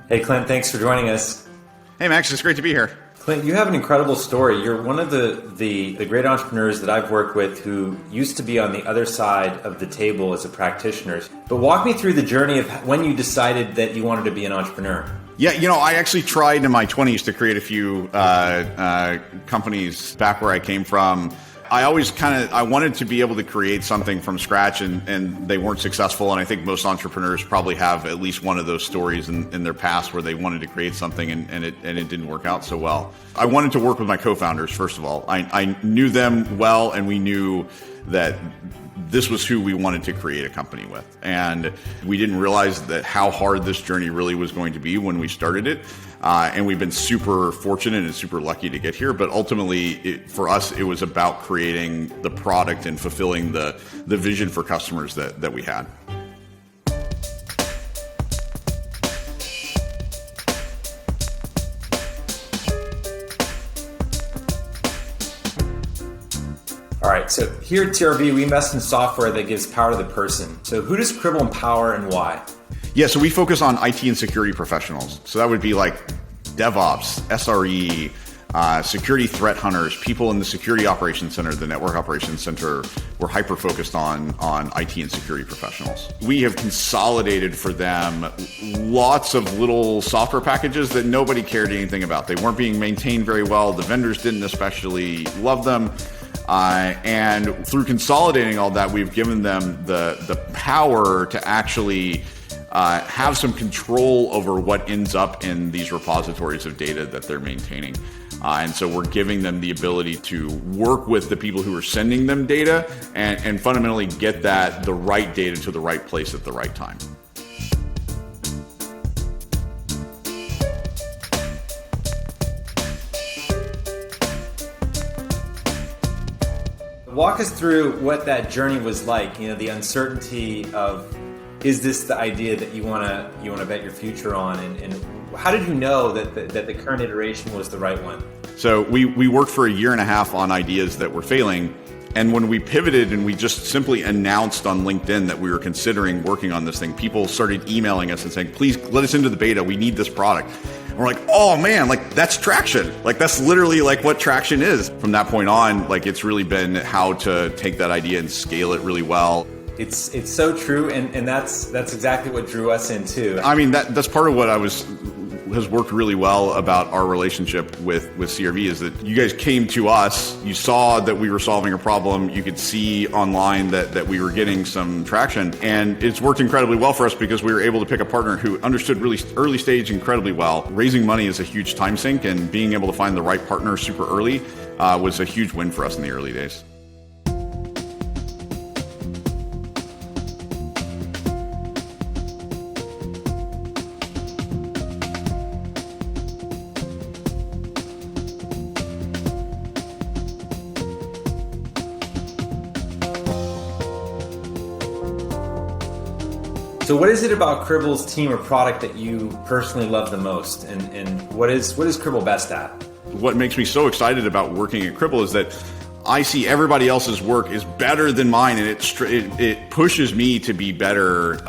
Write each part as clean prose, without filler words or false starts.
Hey, Clint, thanks for joining us. Hey, Max, it's great to be here. Clint, you have an incredible story. You're one of the great entrepreneurs that I've worked with who used to be on the other side of the table as a practitioner. But walk me through the journey of when you decided that you wanted to be an entrepreneur. Yeah, I actually tried in my 20s to create a few companies back where I came from. I always I wanted to be able to create something from scratch, and they weren't successful. And I think most entrepreneurs probably have at least one of those stories in their past where they wanted to create something and it didn't work out so well. I wanted to work with my co-founders, first of all. I knew them well, and we knew that this was who we wanted to create a company with. And we didn't realize that how hard this journey really was going to be when we started it. And we've been super fortunate and super lucky to get here. But ultimately, for us, it was about creating the product and fulfilling the vision for customers that we had. All right, so here at CRV, we invest in software that gives power to the person. So who does Cribl empower and why? Yeah, so we focus on IT and security professionals. So that would be like DevOps, SRE, security threat hunters, people in the security operations center, the network operations center. We're hyper-focused on IT and security professionals. We have consolidated for them lots of little software packages that nobody cared anything about. They weren't being maintained very well. The vendors didn't especially love them. And through consolidating all that, we've given them the power to actually have some control over what ends up in these repositories of data that they're maintaining. And so we're giving them the ability to work with the people who are sending them data and fundamentally get the right data to the right place at the right time. Walk us through what that journey was like, the uncertainty of, is this the idea that you want to bet your future on? And how did you know that the current iteration was the right one? So we worked for a year and a half on ideas that were failing. And when we pivoted and we just simply announced on LinkedIn that we were considering working on this thing, people started emailing us and saying, please let us into the beta. We need this product. And we're like, oh man, that's traction. That's literally what traction is. From that point on, it's really been how to take that idea and scale it really well. It's so true, and that's exactly what drew us in too. I mean, that's part of what has worked really well about our relationship with CRV is that you guys came to us, you saw that we were solving a problem, you could see online that we were getting some traction, and it's worked incredibly well for us because we were able to pick a partner who understood really early stage incredibly well. Raising money is a huge time sink, and being able to find the right partner super early was a huge win for us in the early days. So what is it about Cribl's team or product that you personally love the most? And what is Cribl best at? What makes me so excited about working at Cribl is that I see everybody else's work is better than mine, and it pushes me to be better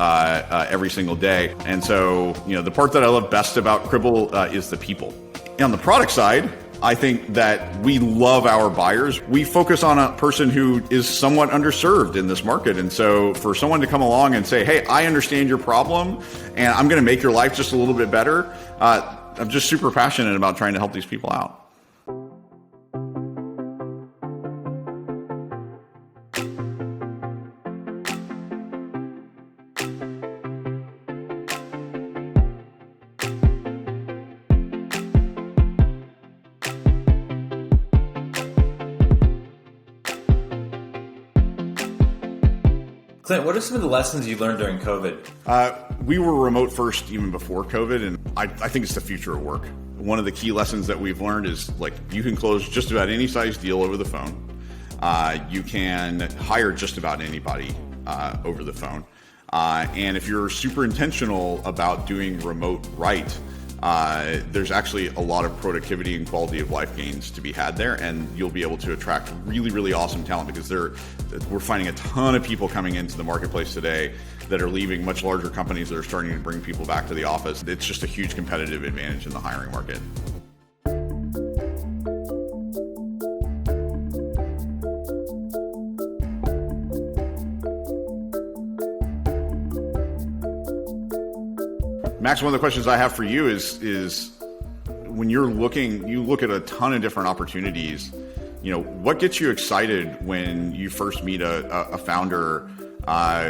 every single day. And so, the part that I love best about Cribl is the people. And on the product side, I think that we love our buyers. We focus on a person who is somewhat underserved in this market. And so for someone to come along and say, hey, I understand your problem and I'm going to make your life just a little bit better, I'm just super passionate about trying to help these people out. Clint, what are some of the lessons you learned during COVID? We were remote first even before COVID, and I think it's the future of work. One of the key lessons that we've learned is you can close just about any size deal over the phone. You can hire just about anybody over the phone. And if you're super intentional about doing remote right, there's actually a lot of productivity and quality of life gains to be had there, and you'll be able to attract really, really awesome talent because we're finding a ton of people coming into the marketplace today that are leaving much larger companies that are starting to bring people back to the office. It's just a huge competitive advantage in the hiring market. Max, one of the questions I have for you is when you look at a ton of different opportunities, what gets you excited when you first meet a founder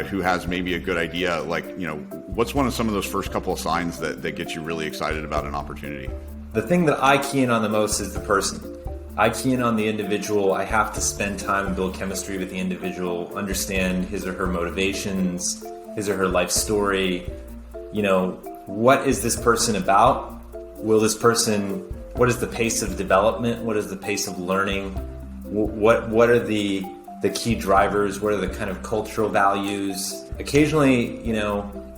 who has maybe a good idea? What's some of those first couple of signs that get you really excited about an opportunity? The thing that I key in on the most is the person. I key in on the individual. I have to spend time and build chemistry with the individual, understand his or her motivations, his or her life story. What is this person about? What is the pace of development? What is the pace of learning? What are the key drivers? What are the kind of cultural values? Occasionally,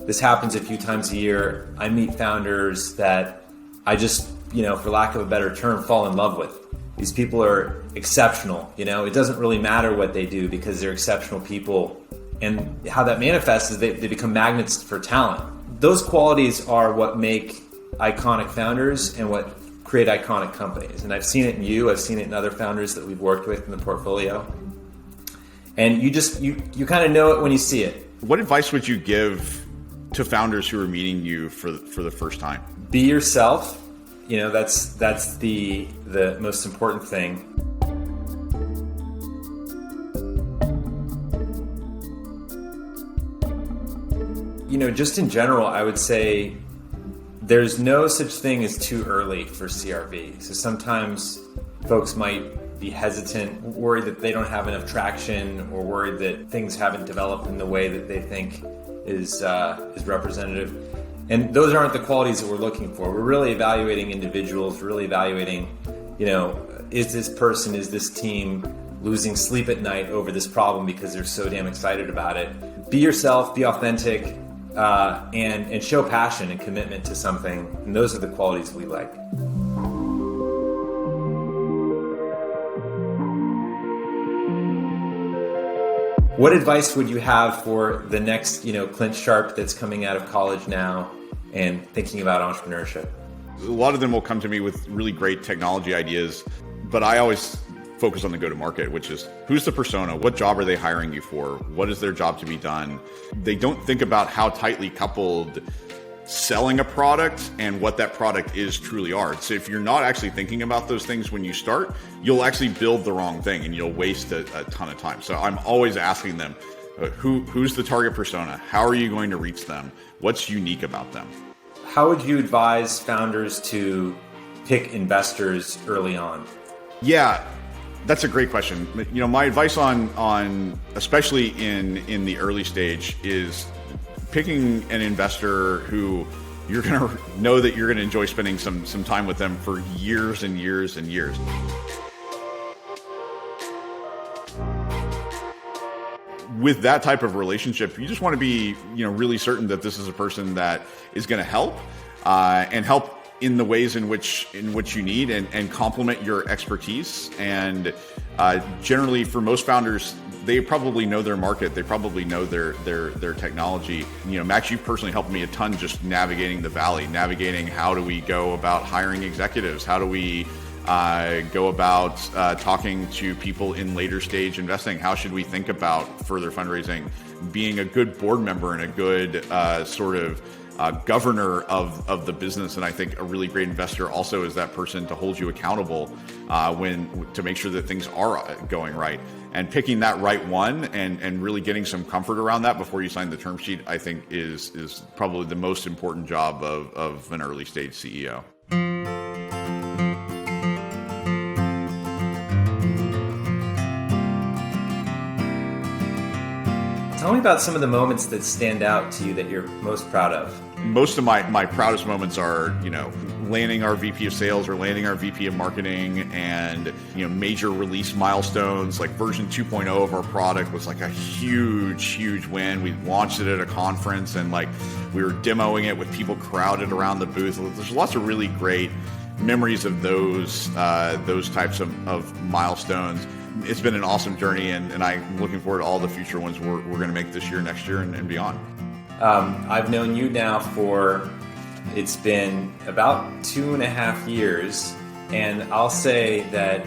this happens a few times a year. I meet founders that I just, for lack of a better term, fall in love with. These people are exceptional. It doesn't really matter what they do because they're exceptional people. And how that manifests is they become magnets for talent. Those qualities are what make iconic founders and what create iconic companies. And I've seen it in you. I've seen it in other founders that we've worked with in the portfolio. And you kind of know it when you see it. What advice would you give to founders who are meeting you for the first time? Be yourself. That's the most important thing. Just in general, I would say there's no such thing as too early for CRV. So sometimes folks might be hesitant, worried that they don't have enough traction, or worried that things haven't developed in the way that they think is representative. And those aren't the qualities that we're looking for. We're really evaluating individuals, really evaluating, is this team losing sleep at night over this problem because they're so damn excited about it. Be yourself, be authentic, and show passion and commitment to something. And those are the qualities we like. What advice would you have for the next, Clint Sharp that's coming out of college now and thinking about entrepreneurship? A lot of them will come to me with really great technology ideas, but I always focus on the go-to-market, which is who's the persona? What job are they hiring you for? What is their job to be done? They don't think about how tightly coupled selling a product and what that product is truly are. So if you're not actually thinking about those things when you start, you'll actually build the wrong thing and you'll waste a ton of time. So I'm always asking them, who's the target persona? How are you going to reach them? What's unique about them? How would you advise founders to pick investors early on? Yeah, that's a great question. My advice on especially in the early stage is picking an investor who you're going to know that you're going to enjoy spending some time with them for years and years and years. With that type of relationship, you just want to be, really certain that this is a person that is going to help and help in the ways in which you need and complement your expertise. And generally, for most founders, they probably know their market. They probably know their technology. Max, you personally helped me a ton just navigating the valley, navigating how do we go about hiring executives? How do we go about talking to people in later stage investing? How should we think about further fundraising? Being a good board member and a good governor of the business. And I think a really great investor also is that person to hold you accountable to make sure that things are going right. And picking that right one and really getting some comfort around that before you sign the term sheet, I think is probably the most important job of an early stage CEO. Tell me about some of the moments that stand out to you that you're most proud of. most of my proudest moments are, landing our VP of sales or landing our VP of marketing, and, major release milestones. Like version 2.0 of our product was like a huge win. We launched it at a conference, and like we were demoing it with people crowded around the booth. There's lots of really great memories of those types of milestones. It's been an awesome journey, and I'm looking forward to all the future ones we're going to make this year, next year, and beyond. I've known you now it's been about 2.5 years, and I'll say that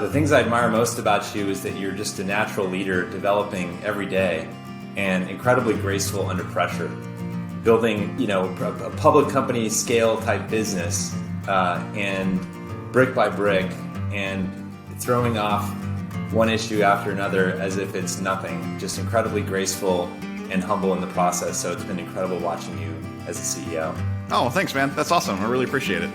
the things I admire most about you is that you're just a natural leader, developing every day, and incredibly graceful under pressure, building a public company scale type business, and brick by brick, and throwing off one issue after another as if it's nothing. Just incredibly graceful and humble in the process. So it's been incredible watching you as a CEO. Oh, thanks, man. That's awesome. I really appreciate it.